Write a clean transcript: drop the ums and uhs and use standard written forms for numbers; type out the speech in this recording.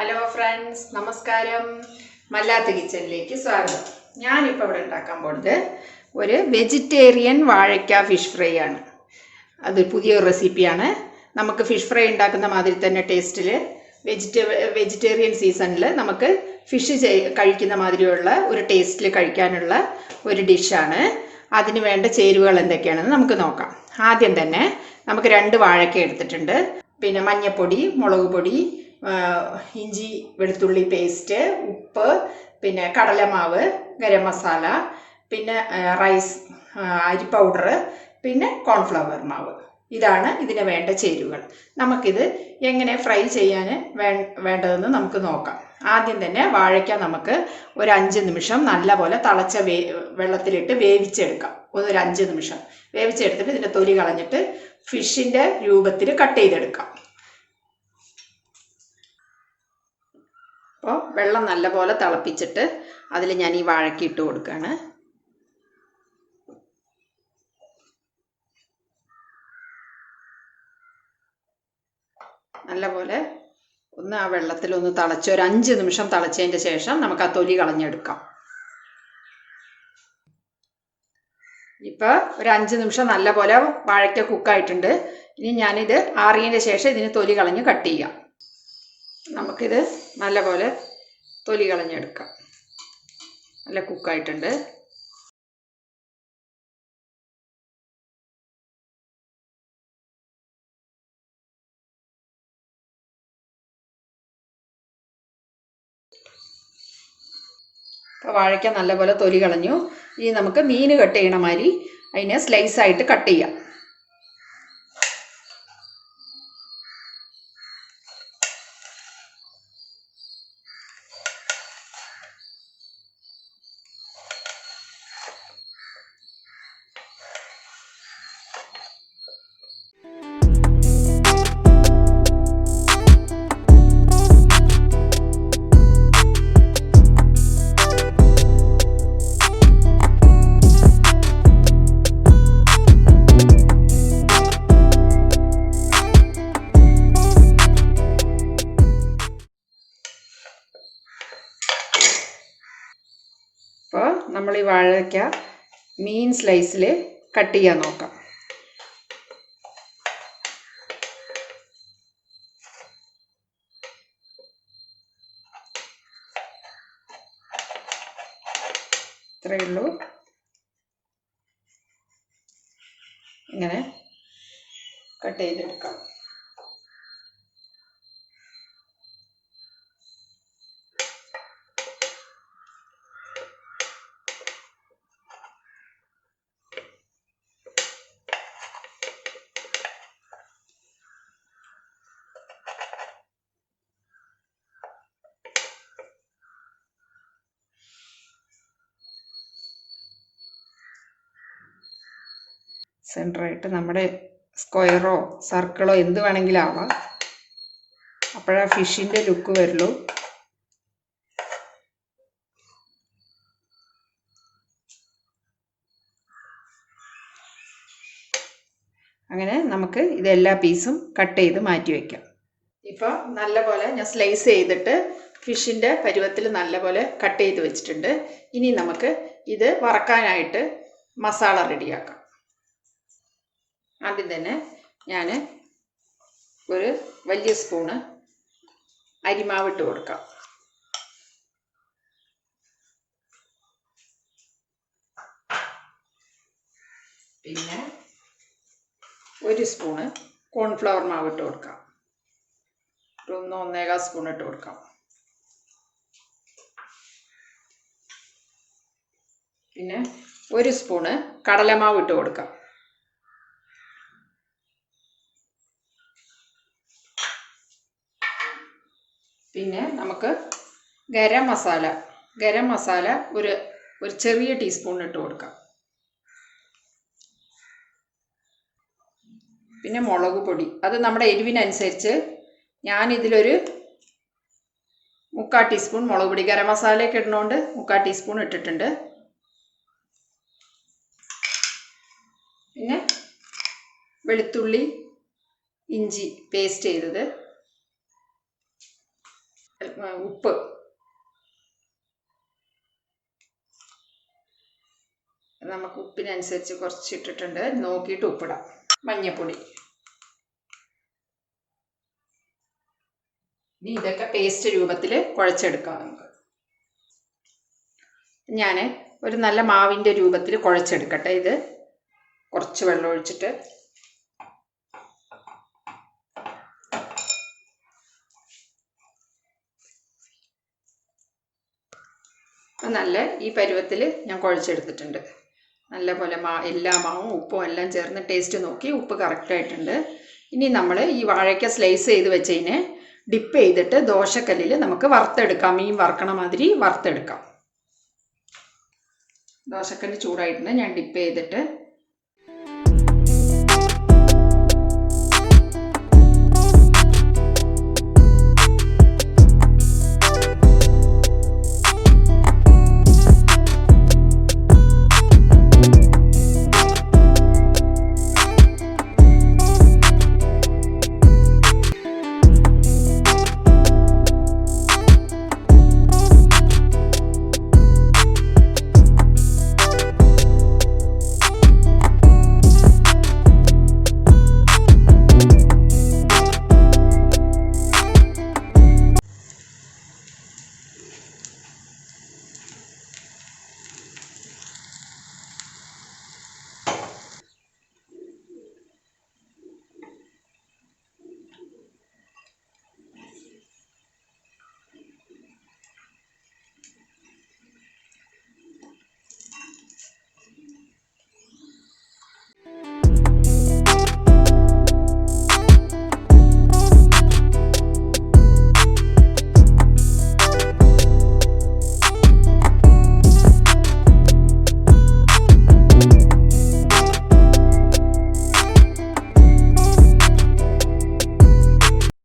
Hello friends, നമസ്കാരം. മല്ലാത്ത് കിച്ചണിലേക്ക് സ്വാഗതം. ഞാനിപ്പോൾ ഇവിടെ ഉണ്ടാക്കാൻ പോകുന്നത് ഒരു വെജിറ്റേറിയൻ വാഴയ്ക്ക ഫിഷ് ഫ്രൈ ആണ്. അത് പുതിയൊരു റെസിപ്പിയാണ്. നമുക്ക് ഫിഷ് ഫ്രൈ ഉണ്ടാക്കുന്ന മാതിരി തന്നെ ടേസ്റ്റിൽ വെജിറ്റേറിയൻ സീസണിൽ നമുക്ക് ഫിഷ് കഴിക്കുന്ന മാതിരിയുള്ള ഒരു ടേസ്റ്റിൽ കഴിക്കാനുള്ള ഒരു ഡിഷാണ്. അതിന് വേണ്ട ചേരുവകൾ എന്തൊക്കെയാണെന്ന് നമുക്ക് നോക്കാം. ആദ്യം തന്നെ നമുക്ക് 2 വാഴയ്ക്ക എടുത്തിട്ടുണ്ട്. പിന്നെ മഞ്ഞൾപ്പൊടി, മുളക് പൊടി, ഇഞ്ചി വെളുത്തുള്ളി പേസ്റ്റ്, ഉപ്പ്, പിന്നെ കടലമാവ്, ഗരം മസാല, പിന്നെ റൈസ് അരി പൗഡർ, പിന്നെ കോൺഫ്ലവർ മാവ്. ഇതാണ് ഇതിന് വേണ്ട ചേരുവകൾ. നമുക്കിത് എങ്ങനെ ഫ്രൈ ചെയ്യാൻ വേണ്ടതെന്ന് നമുക്ക് നോക്കാം. ആദ്യം തന്നെ വാഴയ്ക്ക നമുക്ക് ഒരു 5 നിമിഷം നല്ലപോലെ തിളച്ച വെള്ളത്തിലിട്ട് വേവിച്ചെടുക്കാം. ഒരു 5 നിമിഷം വേവിച്ചെടുത്തിട്ട് ഇതിൻ്റെ തൊലി കളഞ്ഞിട്ട് ഫിഷിൻ്റെ രൂപത്തിൽ കട്ട് ചെയ്തെടുക്കാം. അപ്പോൾ വെള്ളം നല്ലപോലെ തിളപ്പിച്ചിട്ട് അതിൽ ഞാൻ ഈ വാഴയ്ക്ക ഇട്ട് കൊടുക്കുകയാണ്. നല്ലപോലെ ഒന്ന് ആ വെള്ളത്തിലൊന്ന് തിളച്ച് ഒരു 5 നിമിഷം തിളച്ചതിൻ്റെ ശേഷം നമുക്ക് ആ തൊലി കളഞ്ഞെടുക്കാം. ഇപ്പോൾ ഒരു 5 നിമിഷം നല്ലപോലെ വാഴയ്ക്ക കുക്കായിട്ടുണ്ട്. ഇനി ഞാനിത് ആറിയതിൻ്റെ ശേഷം ഇതിന് തൊലി കളഞ്ഞ് കട്ട് ചെയ്യാം. നമുക്കിത് നല്ലപോലെ തൊലി കളഞ്ഞെടുക്കാം. നല്ല കുക്കായിട്ടുണ്ട്. അപ്പോൾ വാഴയ്ക്ക നല്ലപോലെ തൊലി കളഞ്ഞു. ഇനി നമുക്ക് മീൻ കട്ട് ചെയ്യണ മാതിരി അതിനെ സ്ലൈസായിട്ട് കട്ട് ചെയ്യാം. അപ്പോൾ നമ്മൾ ഈ വാഴയ്ക്ക മീൻ സ്ലൈസിൽ കട്ട് ചെയ്യാൻ നോക്കാം. ഇത്രയേ ഉള്ളൂ. ഇങ്ങനെ കട്ട് ചെയ്തെടുക്കാം. സെൻറ്ററായിട്ട് നമ്മുടെ സ്ക്വയറോ സർക്കിളോ എന്ത് വേണമെങ്കിലും ആവാം. അപ്പോഴാ ഫിഷിൻ്റെ ലുക്ക് വരുള്ളൂ. അങ്ങനെ നമുക്ക് ഇതെല്ലാ പീസും കട്ട് ചെയ്ത് മാറ്റി വയ്ക്കാം. ഇപ്പോൾ നല്ലപോലെ ഞാൻ സ്ലൈസ് ചെയ്തിട്ട് ഫിഷിൻ്റെ പരുവത്തിൽ നല്ലപോലെ കട്ട് ചെയ്ത് വെച്ചിട്ടുണ്ട്. ഇനി നമുക്ക് ഇത് വറക്കാനായിട്ട് മസാല റെഡിയാക്കാം. ആദ്യം തന്നെ ഞാൻ ഒരു വലിയ സ്പൂണ് അരിമാവ് ഇട്ട് കൊടുക്കാം. പിന്നെ 1 സ്പൂണ് കോൺഫ്ലവർ മാവ് ഇട്ട് കൊടുക്കാം. 1.25 സ്പൂൺ ഇട്ട് കൊടുക്കാം. പിന്നെ 1 സ്പൂണ് കടലമാവ് ഇട്ട് കൊടുക്കാം. പിന്നെ നമുക്ക് ഗരം മസാല ഒരു ചെറിയ ടീസ്പൂൺ ഇട്ട് കൊടുക്കാം. പിന്നെ മുളക് പൊടി, അത് നമ്മുടെ എരിവിനനുസരിച്ച് ഞാനിതിലൊരു 3/4 ടീസ്പൂൺ മുളക് പൊടി, ഗരം മസാലയൊക്കെ ഇടുന്നതുകൊണ്ട് 3/4 ടീസ്പൂൺ ഇട്ടിട്ടുണ്ട്. പിന്നെ വെളുത്തുള്ളി ഇഞ്ചി പേസ്റ്റ് ചെയ്തത് ഉപ്പ്. നമുക്ക് ഉപ്പിനനുസരിച്ച് കുറച്ച് ഇട്ടിട്ടുണ്ട്. നോക്കിയിട്ട് ഉപ്പിടാം. മഞ്ഞൾപ്പൊടി. ഇനി ഇതൊക്കെ പേസ്റ്റ് രൂപത്തിൽ കുഴച്ചെടുക്കാം നമുക്ക്. ഞാൻ ഒരു നല്ല മാവിൻ്റെ രൂപത്തിൽ കുഴച്ചെടുക്കട്ടെ. ഇത് കുറച്ച് വെള്ളം ഒഴിച്ചിട്ട് നല്ല ഈ പരുവത്തിൽ ഞാൻ കുഴച്ചെടുത്തിട്ടുണ്ട്. നല്ലപോലെ എല്ലാ മാവും ഉപ്പും എല്ലാം ചേർന്ന് ടേസ്റ്റ് നോക്കി ഉപ്പ് കറക്റ്റായിട്ടുണ്ട്. ഇനി നമ്മൾ ഈ വാഴയ്ക്ക സ്ലൈസ് ചെയ്ത് വെച്ചതിനെ ഡിപ്പ് ചെയ്തിട്ട് ദോശക്കല്ലിൽ നമുക്ക് വറുത്തെടുക്കാം. മീൻ വറുക്കണ മാതിരി വറുത്തെടുക്കാം. ദോശക്കല്ല് ചൂടായിട്ടുണ്ട്. ഞാൻ ഡിപ്പ് ചെയ്തിട്ട്